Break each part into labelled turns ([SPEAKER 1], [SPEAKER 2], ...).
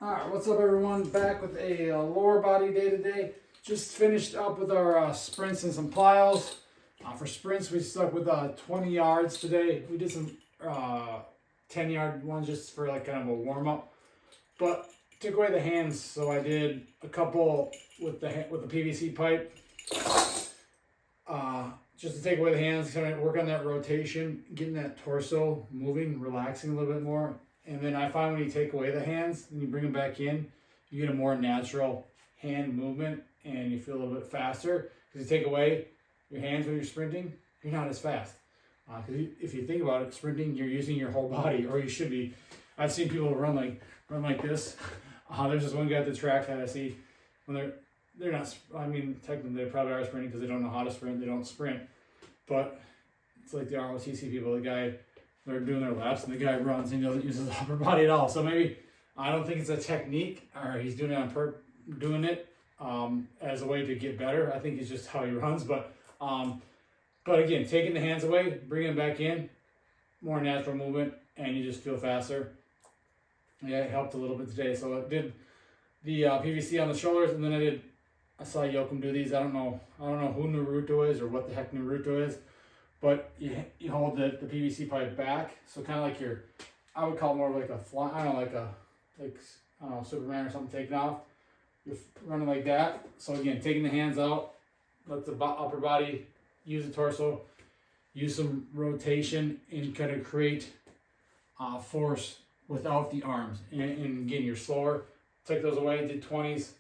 [SPEAKER 1] Alright, what's up everyone? Back with a lower body day today. Just finished up with our sprints and some plyos. For sprints, we stuck with 20 yards today. We did some 10-yard ones just for like kind of a warm-up. But took away the hands, so I did a couple with the PVC pipe. Just to take away the hands, kind of work on that rotation, getting that torso moving, relaxing a little bit more. And then I find when you take away the hands and you bring them back in, you get a more natural hand movement and you feel a little bit faster. Because you take away your hands when you're sprinting, you're not as fast. Because if you think about it, sprinting, you're using your whole body, or you should be. I've seen people run like this. There's this one guy at the track that I see when they're not. I mean, technically they probably are sprinting because they don't know how to sprint. They don't sprint, but it's like the ROTC people. The guy. They're doing their laps and the guy runs and he doesn't use his upper body at all. So maybe, I don't think it's a technique, or he's doing it as a way to get better. I think it's just how he runs. But again, taking the hands away, bringing them back in, more natural movement, and you just feel faster. Yeah, it helped a little bit today. So I did the PVC on the shoulders, and then I saw Joachim do these. I don't know who Naruto is or what the heck Naruto is. But you hold the PVC pipe back, so kind of like I would call it more like a fly, I don't know, Superman or something taking off. You're running like that. So again, taking the hands out, let the upper body use the torso, use some rotation, and kind of create force without the arms. And again, you're slower. Take those away. Did 20s,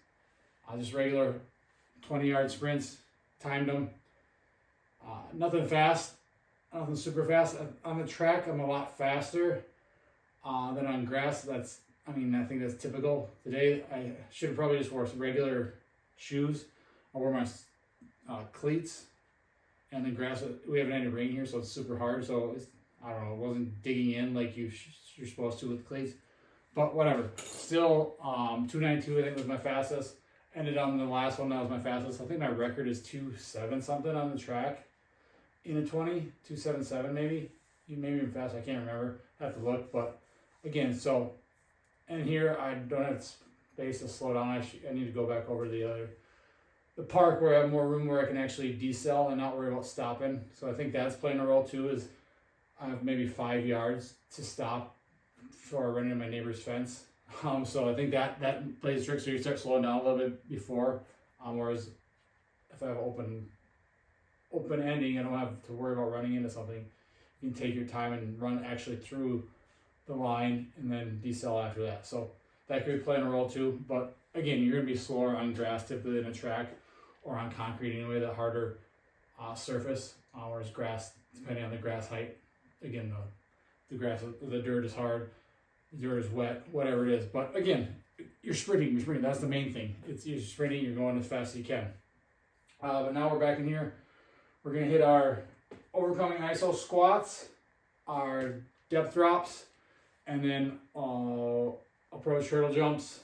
[SPEAKER 1] just regular 20-yard sprints. Timed them. Nothing fast, nothing super fast. On the track, I'm a lot faster than on grass. I think that's typical. Today, I should have probably just wore some regular shoes. I wore my cleats, and the grass, we haven't had any rain here, so it's super hard. So I don't know, it wasn't digging in like you're supposed to with cleats. But whatever. Still, 292 I think was my fastest. Ended on the last one, that was my fastest. I think my record is 2.7 something on the track. In a 20, 2.77 maybe. Maybe even faster, I can't remember. I have to look, but again, so, and here I don't have space to slow down. I need to go back over to the park where I have more room where I can actually decel and not worry about stopping. So I think that's playing a role too, is I have maybe 5 yards to stop before I run into my neighbor's fence. So I think that plays a trick. So you start slowing down a little bit before, whereas if I have open ending, I don't have to worry about running into something. You can take your time and run actually through the line and then decel after that. So that could be playing a role too. But again, you're going to be slower on grass typically than a track, or on concrete anyway, the harder surface. Whereas grass, depending on the grass height, again, the dirt is hard. The dirt is wet, whatever it is. But again, you're sprinting. That's the main thing. You're sprinting, you're going as fast as you can. But now we're back in here. We're going to hit our overcoming iso squats, our depth drops, and then approach hurdle jumps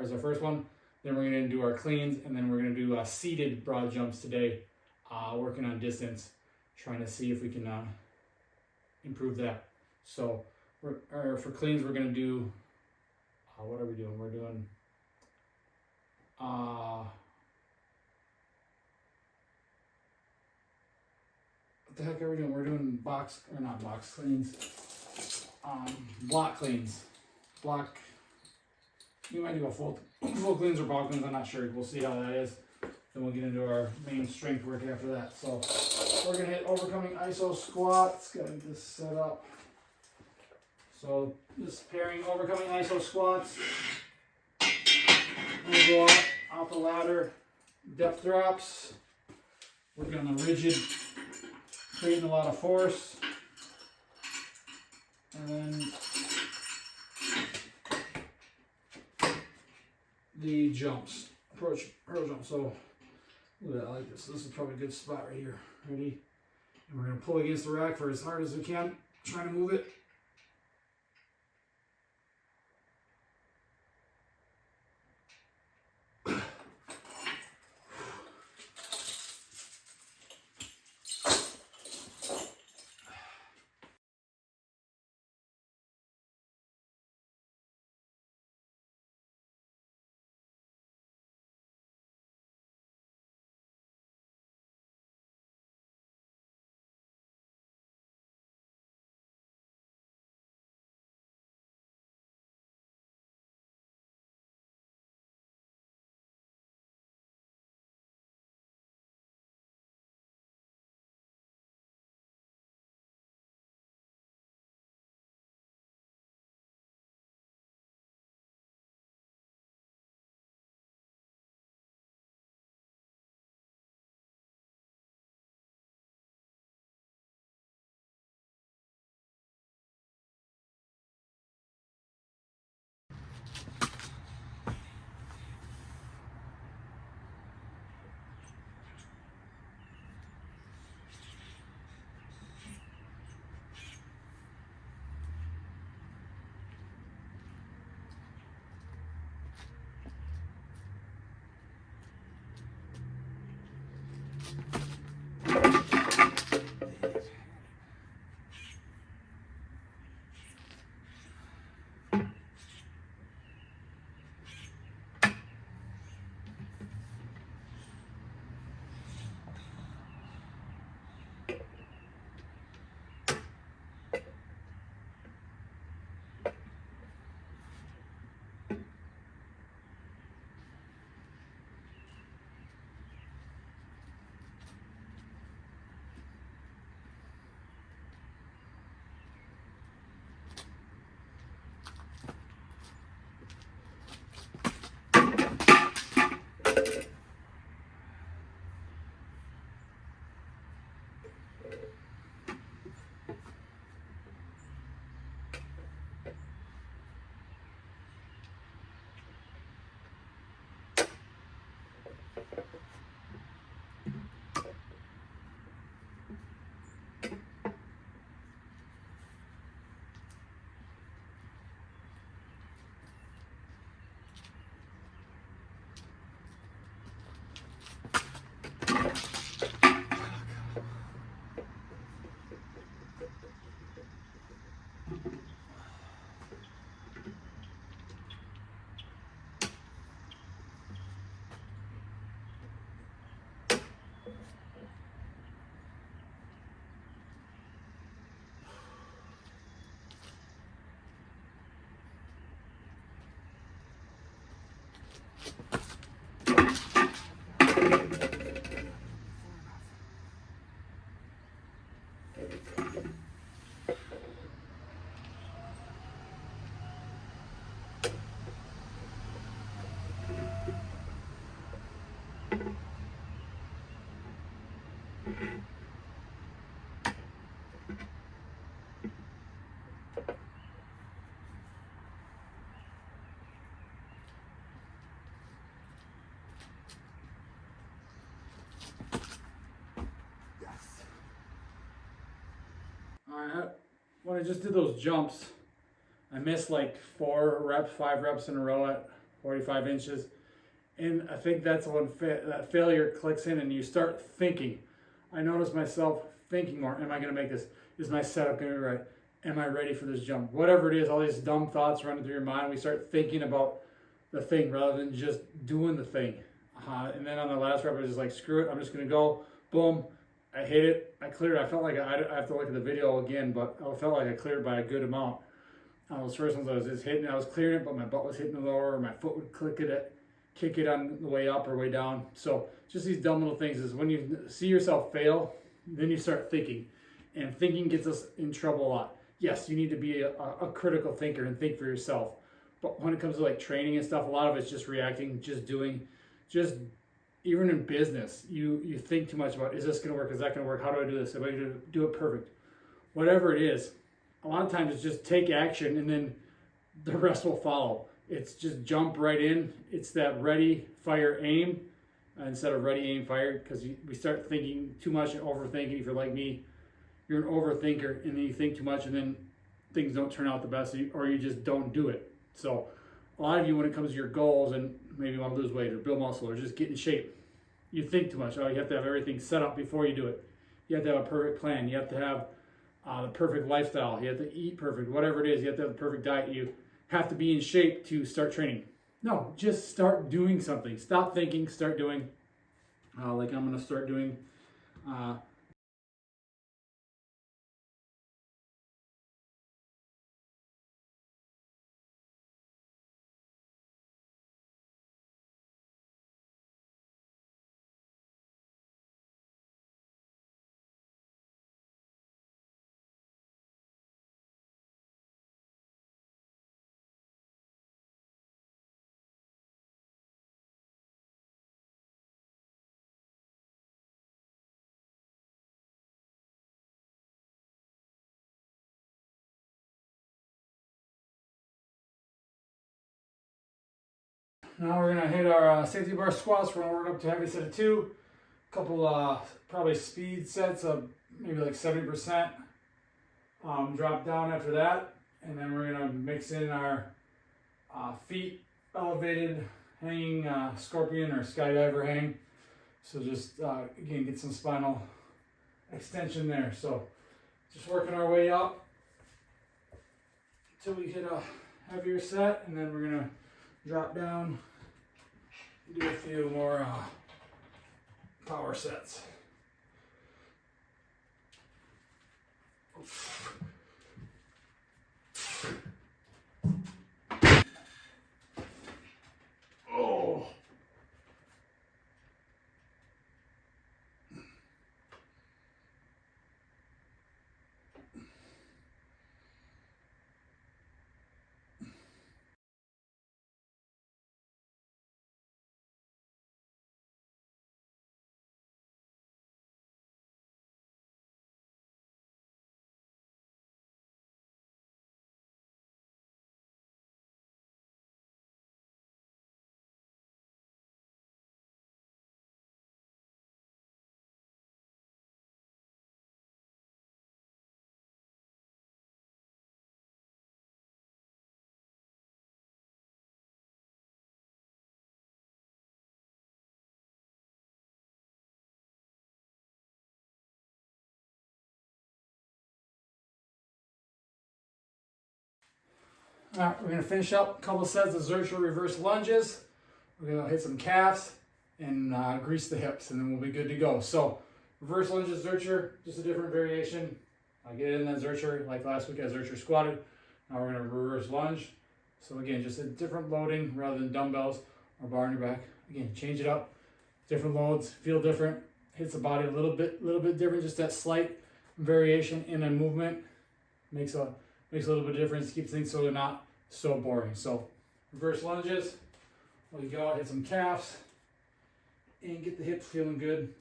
[SPEAKER 1] is our first one. Then we're going to do our cleans, and then we're going to do seated broad jumps today, working on distance, trying to see if we can improve that. So for cleans, we're going to do, what are we doing? We're doing what the heck are we doing? We're doing block cleans. Block cleans. You might do a full cleans or block cleans, I'm not sure. We'll see how that is. Then we'll get into our main strength work after that. So we're gonna hit overcoming iso squats. Gotta get this set up. So just pairing overcoming iso squats. We'll go out the ladder, depth drops. Working on the rigid, creating a lot of force. And then the jumps, approach hurdle jump. So look at that, I like this. This is probably a good spot right here. Ready? And we're going to pull against the rack for as hard as we can, trying to move it. Alright, when I just did those jumps, I missed like 4 reps, 5 reps in a row at 45 inches. And I think that's when that failure clicks in and you start thinking. I notice myself thinking more. Am I going to make this? Is my setup going to be right? Am I ready for this jump? Whatever it is, all these dumb thoughts running through your mind. We start thinking about the thing rather than just doing the thing. And then on the last rep, I was just like, screw it. I'm just going to go. Boom. I hit it. I cleared it. I felt like I have to look at the video again, but I felt like I cleared by a good amount. On those first ones, I was just hitting it. I was clearing it, but my butt was hitting the lower. My foot would kick it on the way up or way down. So just these dumb little things is when you see yourself fail, then you start thinking. And thinking gets us in trouble a lot. Yes, you need to be a critical thinker and think for yourself. But when it comes to like training and stuff, a lot of it's just reacting, just doing, just even in business, you think too much about, is this going to work? Is that going to work? How do I do this? Am I going to do it perfect? Whatever it is, a lot of times it's just take action and then the rest will follow. It's just jump right in. It's that ready, fire, aim instead of ready, aim, fire, because we start thinking too much and overthinking. If you're like me, you're an overthinker and then you think too much and then things don't turn out the best or you just don't do it. So a lot of you, when it comes to your goals and maybe you want to lose weight or build muscle or just get in shape, you think too much. Oh, you have to have everything set up before you do it. You have to have a perfect plan. You have to have the perfect lifestyle. You have to eat perfect. Whatever it is, you have to have the perfect diet. You have to be in shape to start training. No, just start doing something. Stop thinking, start doing. Like I'm going to start doing. Now we're going to hit our safety bar squats. We're going to work up to heavy set of 2. A couple probably speed sets of maybe like 70%. Drop down after that. And then we're going to mix in our feet elevated hanging scorpion or skydiver hang. So just, again, get some spinal extension there. So just working our way up until we hit a heavier set, and then we're gonna drop down and do a few more power sets. Oh. All right, we're gonna finish up a couple sets of Zercher reverse lunges. We're gonna hit some calves and grease the hips, and then we'll be good to go. So reverse lunges, Zercher, just a different variation. I get it in that Zercher, like last week I Zercher squatted. Now we're gonna reverse lunge. So again, just a different loading rather than dumbbells or bar on your back. Again, change it up, different loads, feel different, hits the body a little bit different. Just that slight variation in a movement makes a little bit of difference. Keeps things so they're not so boring. So reverse lunges, we go out, hit some calves, and get the hips feeling good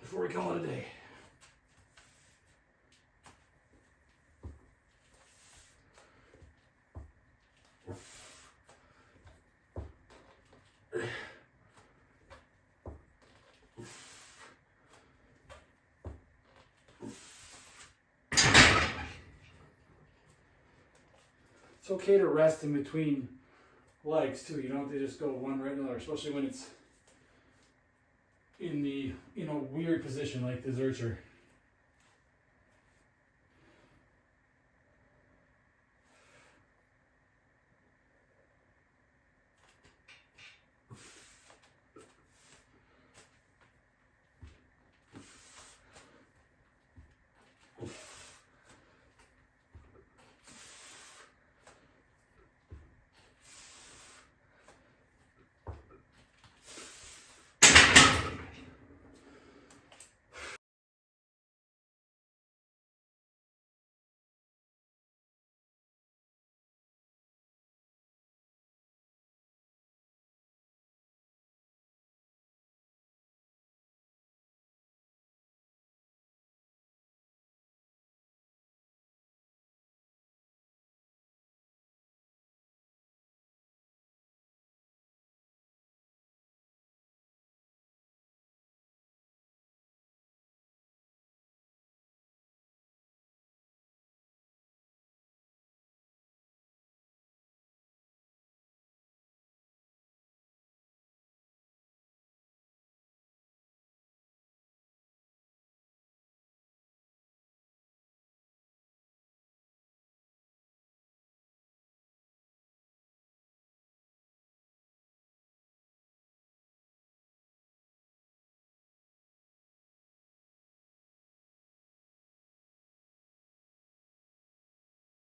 [SPEAKER 1] before we call it a day. It's okay to rest in between legs too. You don't have to just go one right another, especially when it's in a weird position like the Zercher.